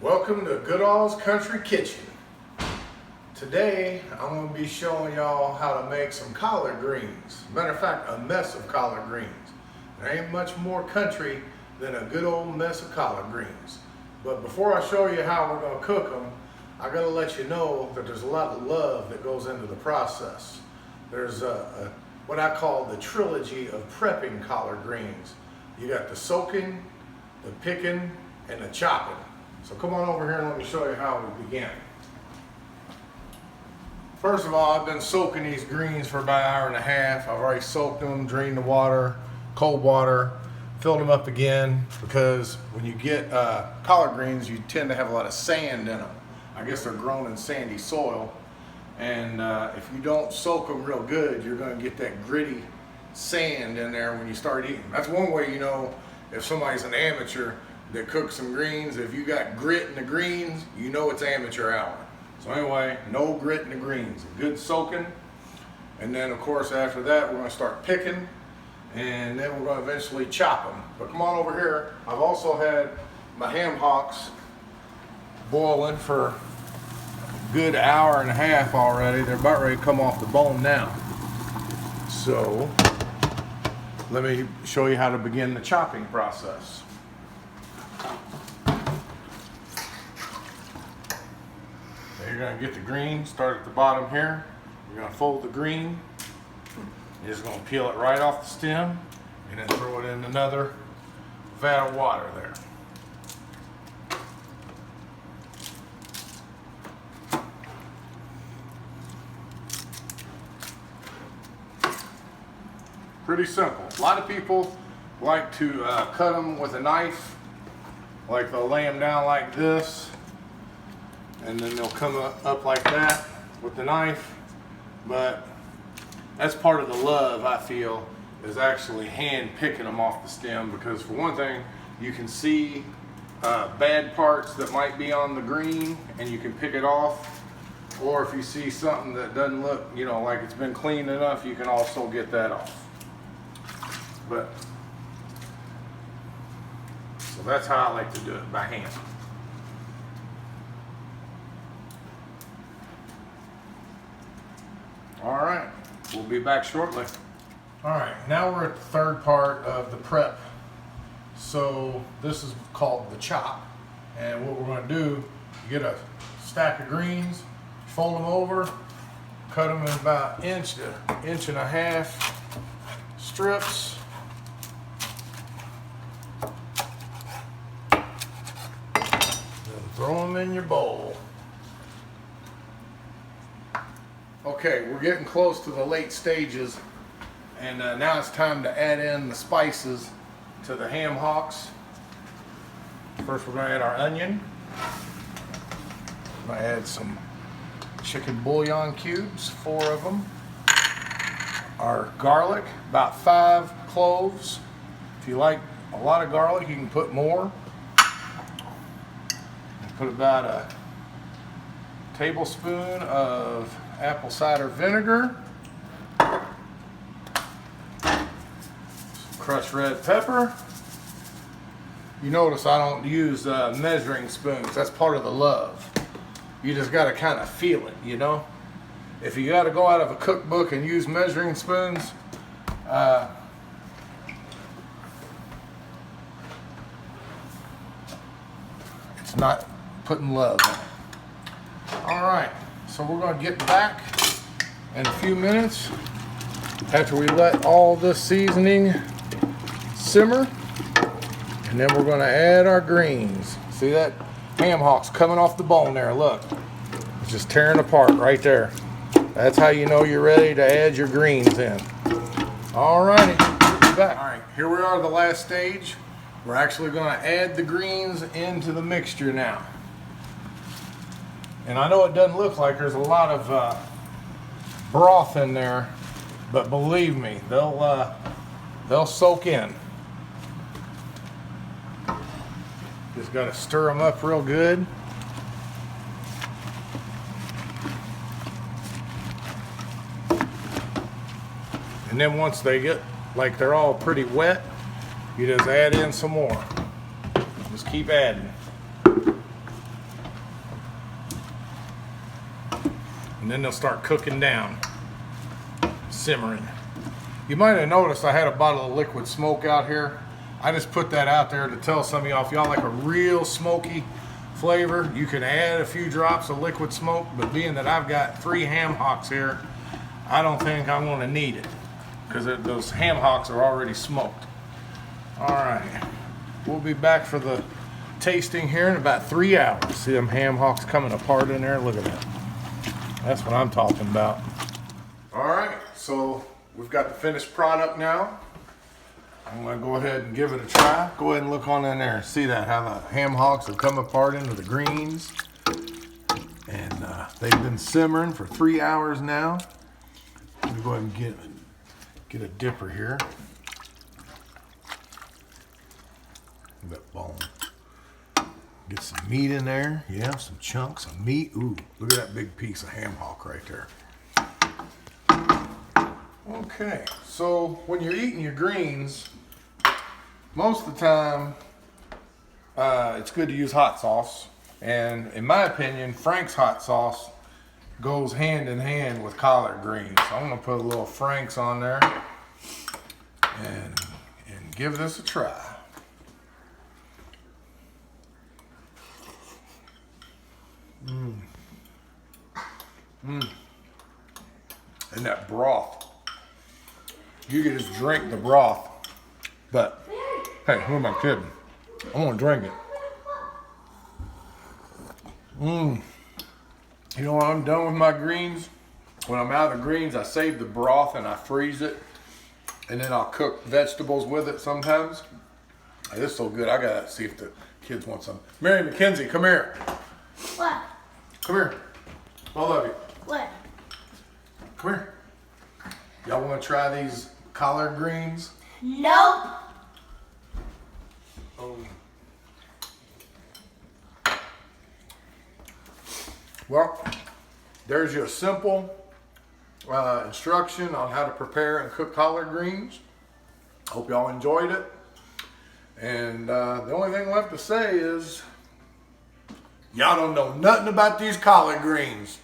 Welcome to Goodall's Country Kitchen. Today I'm going to be showing y'all how to make some collard greens. Matter of fact, a mess of collard greens. There ain't much more country than a good old mess of collard greens. But before I show you how we're going to cook them, I got to let you know that there's a lot of love that goes into the process. There's what I call the trilogy of prepping collard greens. You got the soaking, the picking, and the chopping. So come on over here and let me show you how we begin. First of all, I've been soaking these greens for about an hour and a half. I've already soaked them, drained the water, cold water, filled them up again, because when you get collard greens, you tend to have a lot of sand in them. I guess they're grown in sandy soil, and if you don't soak them real good, you're going to get that gritty sand in there when you start eating. That's one way you know if somebody's an amateur that cooks some greens. If you got grit in the greens, you know it's amateur hour. So anyway, no grit in the greens, good soaking. And then of course after that we're going to start picking, and then we're going to eventually chop them. But come on over here. I've also had my ham hocks boiling for a good hour and a half already. They're about ready to come off the bone now. So let me show you how to begin the chopping process. You're going to get the green, start at the bottom here. You're going to fold the green. You're just going to peel it right off the stem and then throw it in another vat of water there. Pretty simple. A lot of people like to cut them with a knife, like they'll lay them down like this, and then they'll come up like that with the knife. But that's part of the love, I feel, is actually hand picking them off the stem, because for one thing, you can see bad parts that might be on the green and you can pick it off. Or if you see something that doesn't look, like it's been cleaned enough, you can also get that off. But so that's how I like to do it, by hand. All right, we'll be back shortly. All right, now we're at the third part of the prep. So this is called the chop. And what we're going to do, you get a stack of greens, fold them over, cut them in about inch to inch and a half strips. Then throw them in your bowl. Okay, we're getting close to the late stages, and now it's time to add in the spices to the ham hocks. First, we're going to add our onion. I'm going to add some chicken bouillon cubes, 4 of them. Our garlic, about 5 cloves. If you like a lot of garlic, you can put more. Put about a tablespoon of apple cider vinegar, some crushed red pepper. You notice I don't use measuring spoons. That's part of the love. You just got to kind of feel it, If you got to go out of a cookbook and use measuring spoons, it's not putting love in it. All right. So we're going to get back in a few minutes after we let all this seasoning simmer, and then we're going to add our greens. See that ham hock's coming off the bone there, look. It's just tearing apart right there. That's how you know you're ready to add your greens in. All righty, we'll be back. All right, here we are at the last stage. We're actually going to add the greens into the mixture now. And I know it doesn't look like there's a lot of broth in there, but believe me, they'll soak in. Just got to stir them up real good. And then once they get like they're all pretty wet, you just add in some more. Just keep adding. and then they'll start cooking down, simmering. You might have noticed I had a bottle of liquid smoke out here. I just put that out there to tell some of y'all, if y'all like a real smoky flavor, you can add a few drops of liquid smoke, but being that I've got 3 ham hocks here, I don't think I'm going to need it, because those ham hocks are already smoked. All right, we'll be back for the tasting here in about 3 hours. See them ham hocks coming apart in there? Look at that. That's what I'm talking about. All right, so we've got the finished product now. I'm gonna go ahead and give it a try. Go ahead and look on in there. See that, how the ham hocks have come apart into the greens. And they've been simmering for 3 hours now. Let me go ahead and get a dipper here. That bone. Get some meat in there. Yeah, some chunks of meat. Ooh, look at that big piece of ham hock right there. Okay, so when you're eating your greens, most of the time, it's good to use hot sauce. And in my opinion, Frank's hot sauce goes hand in hand with collard greens. So I'm gonna put a little Frank's on there and give this a try. And that broth, you can just drink the broth, but hey, who am I kidding? I'm gonna drink it. You know, when I'm done with my greens, when I'm out of the greens, I save the broth and I freeze it, and then I'll cook vegetables with it sometimes. Hey, this is so good. I gotta see if the kids want some. Mary McKenzie, come here. What? Come here. All of you. What? Come here. Y'all want to try these collard greens? Nope. Oh. Well, there's your simple instruction on how to prepare and cook collard greens. Hope y'all enjoyed it. And the only thing left to say is, y'all don't know nothing about these collard greens.